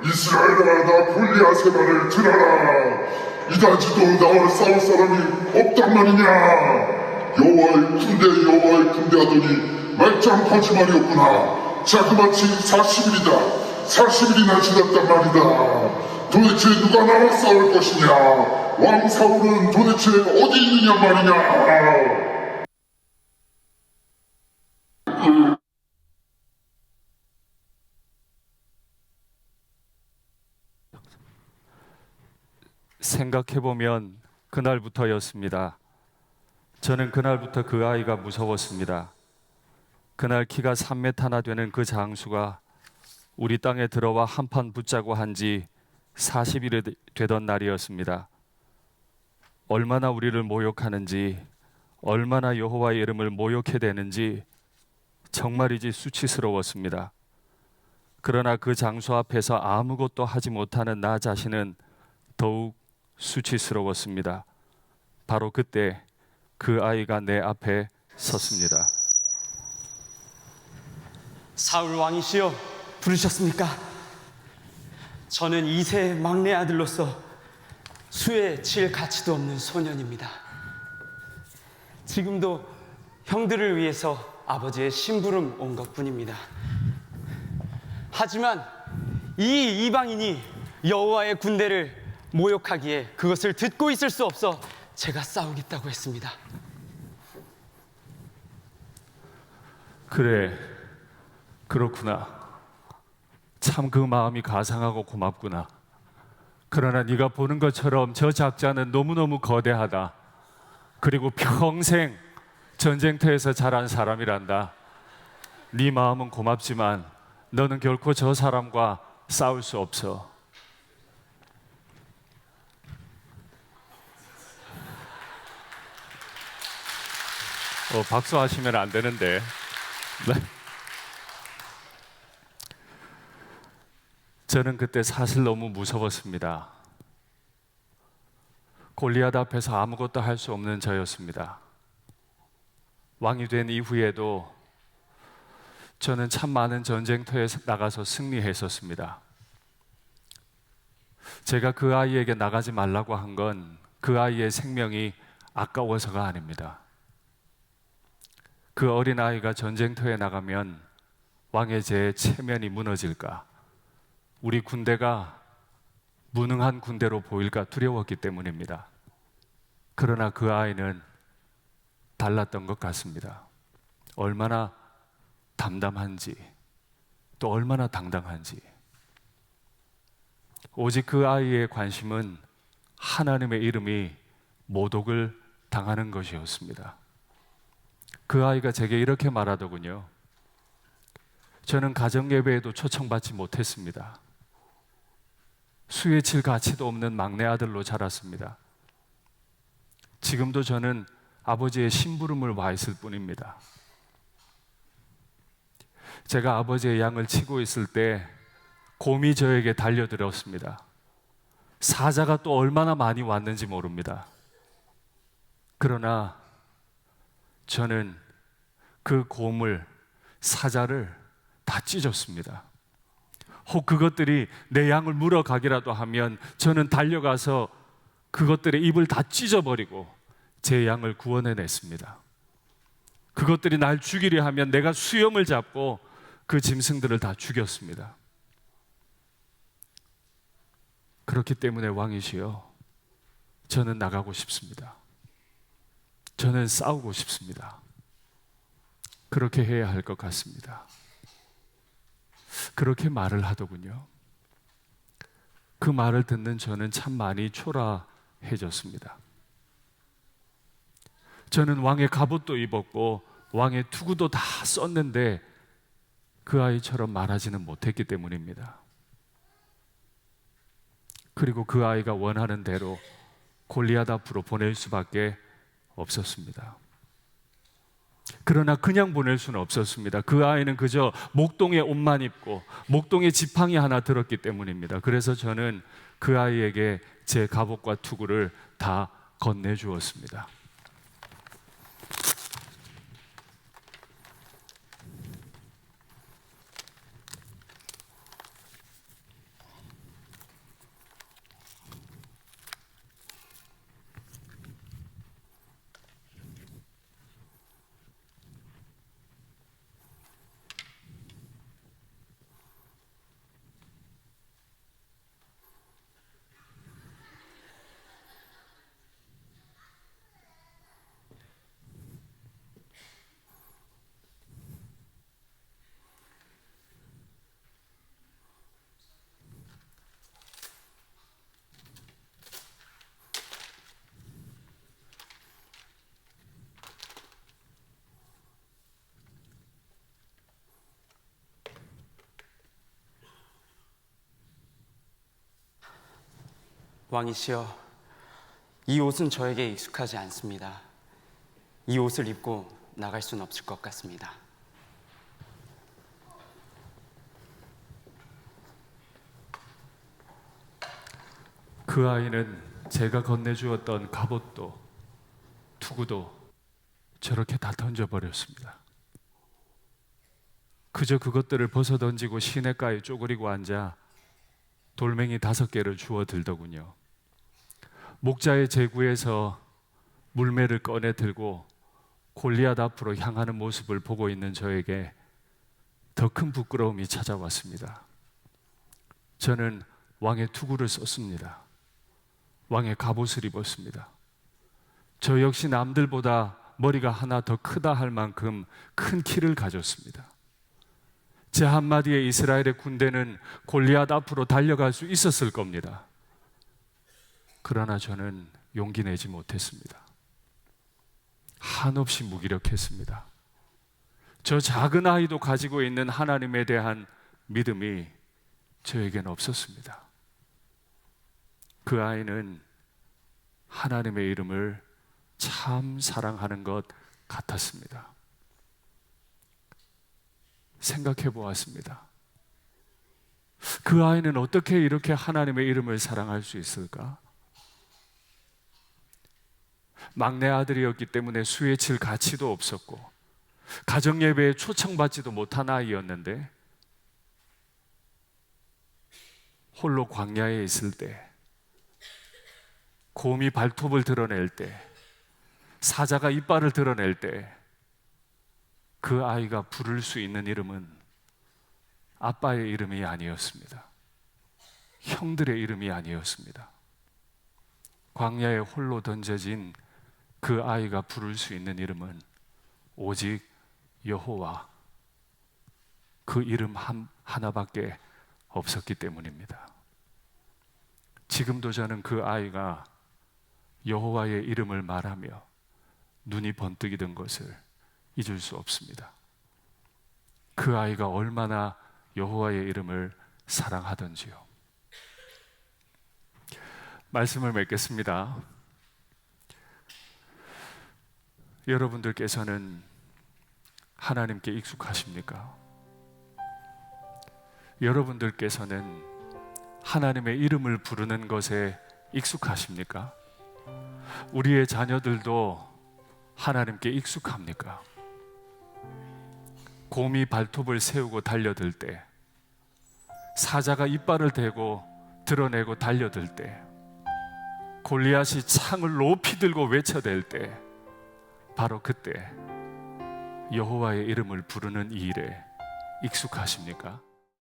이스라엘아, 나 골리앗의 말을 들어라. 이다지도 나와 싸울 사람이 없단 말이냐. 여호와의 군대 하더니 말짱 거짓말이었구나. 자그마치 40일이다. 40일이나 지났단 말이다. 도대체 누가 나와 싸울 것이냐. 왕 사울은 도대체 어디 있느냐 말이냐. 생각해보면 그날부터였습니다. 저는 그날부터 그 아이가 무서웠습니다. 그날 키가 3m나 되는 그 장수가 우리 땅에 들어와 한판 붙자고 한 지 40일이 되던 날이었습니다. 얼마나 우리를 모욕하는지, 얼마나 여호와의 이름을 모욕해대는지 정말이지 수치스러웠습니다. 그러나 그 장수 앞에서 아무것도 하지 못하는 나 자신은 더욱 수치스러웠습니다. 바로 그때 그 아이가 내 앞에 섰습니다. 사울 왕이시여, 부르셨습니까? 저는 이세의 막내 아들로서 수에 칠 가치도 없는 소년입니다. 지금도 형들을 위해서 아버지의 심부름 온 것뿐입니다. 하지만 이 이방인이 여호와의 군대를 모욕하기에 그것을 듣고 있을 수 없어 제가 싸우겠다고 했습니다. 그래, 그렇구나. 참 그 마음이 가상하고 고맙구나. 그러나 네가 보는 것처럼 저 작자는 너무너무 거대하다. 그리고 평생 전쟁터에서 자란 사람이란다. 네 마음은 고맙지만 너는 결코 저 사람과 싸울 수 없어. 박수하시면 안 되는데. 네. 저는 그때 사실 너무 무서웠습니다. 골리앗 앞에서 아무것도 할 수 없는 저였습니다. 왕이 된 이후에도 저는 참 많은 전쟁터에 나가서 승리했었습니다. 제가 그 아이에게 나가지 말라고 한 건 그 아이의 생명이 아까워서가 아닙니다. 그 어린 아이가 전쟁터에 나가면 왕의 제 체면이 무너질까, 우리 군대가 무능한 군대로 보일까 두려웠기 때문입니다. 그러나 그 아이는 달랐던 것 같습니다. 얼마나 담담한지, 또 얼마나 당당한지. 오직 그 아이의 관심은 하나님의 이름이 모독을 당하는 것이었습니다. 그 아이가 제게 이렇게 말하더군요. 저는 가정예배에도 초청받지 못했습니다. 수에 칠 가치도 없는 막내 아들로 자랐습니다. 지금도 저는 아버지의 심부름을 와 있을 뿐입니다. 제가 아버지의 양을 치고 있을 때 곰이 저에게 달려들었습니다. 사자가 또 얼마나 많이 왔는지 모릅니다. 그러나 저는 그 곰을, 사자를 다 찢었습니다. 혹 그것들이 내 양을 물어가기라도 하면 저는 달려가서 그것들의 입을 다 찢어버리고 제 양을 구원해냈습니다. 그것들이 날 죽이려 하면 내가 수염을 잡고 그 짐승들을 다 죽였습니다. 그렇기 때문에 왕이시여, 저는 나가고 싶습니다. 저는 싸우고 싶습니다. 그렇게 해야 할 것 같습니다. 그렇게 말을 하더군요. 그 말을 듣는 저는 참 많이 초라해졌습니다. 저는 왕의 갑옷도 입었고 왕의 투구도 다 썼는데 그 아이처럼 말하지는 못했기 때문입니다. 그리고 그 아이가 원하는 대로 골리앗 앞으로 보낼 수밖에 없었습니다. 그러나 그냥 보낼 수는 없었습니다. 그 아이는 그저 목동의 옷만 입고 목동의 지팡이 하나 들었기 때문입니다. 그래서 저는 그 아이에게 제 갑옷과 투구를 다 건네주었습니다. 왕이시여, 이 옷은 저에게 익숙하지 않습니다. 이 옷을 입고 나갈 수는 없을 것 같습니다. 그 아이는 제가 건네주었던 갑옷도 투구도 저렇게 다 던져버렸습니다. 그저 그것들을 벗어던지고 시냇가에 쪼그리고 앉아 돌멩이 5개를 주워 들더군요. 목자의 제구에서 물매를 꺼내 들고 골리앗 앞으로 향하는 모습을 보고 있는 저에게 더 큰 부끄러움이 찾아왔습니다. 저는 왕의 투구를 썼습니다. 왕의 갑옷을 입었습니다. 저 역시 남들보다 머리가 하나 더 크다 할 만큼 큰 키를 가졌습니다. 제 한마디에 이스라엘의 군대는 골리앗 앞으로 달려갈 수 있었을 겁니다. 그러나 저는 용기 내지 못했습니다. 한없이 무기력했습니다. 저 작은 아이도 가지고 있는 하나님에 대한 믿음이 저에겐 없었습니다. 그 아이는 하나님의 이름을 참 사랑하는 것 같았습니다. 생각해 보았습니다. 그 아이는 어떻게 이렇게 하나님의 이름을 사랑할 수 있을까? 막내 아들이었기 때문에 수에 칠 가치도 없었고 가정예배에 초청받지도 못한 아이였는데 홀로 광야에 있을 때, 곰이 발톱을 드러낼 때, 사자가 이빨을 드러낼 때 그 아이가 부를 수 있는 이름은 아빠의 이름이 아니었습니다. 형들의 이름이 아니었습니다. 광야에 홀로 던져진 그 아이가 부를 수 있는 이름은 오직 여호와, 그 이름 하나밖에 없었기 때문입니다. 지금도 저는 그 아이가 여호와의 이름을 말하며 눈이 번뜩이 든 것을 잊을 수 없습니다. 그 아이가 얼마나 여호와의 이름을 사랑하던지요. 말씀을 맺겠습니다. 여러분들께서는 하나님께 익숙하십니까? 여러분들께서는 하나님의 이름을 부르는 것에 익숙하십니까? 우리의 자녀들도 하나님께 익숙합니까? 곰이 발톱을 세우고 달려들 때, 사자가 이빨을 대고 드러내고 달려들 때, 골리앗이 창을 높이 들고 외쳐댈 때, 바로 그때 여호와의 이름을 부르는 이 일에 익숙하십니까?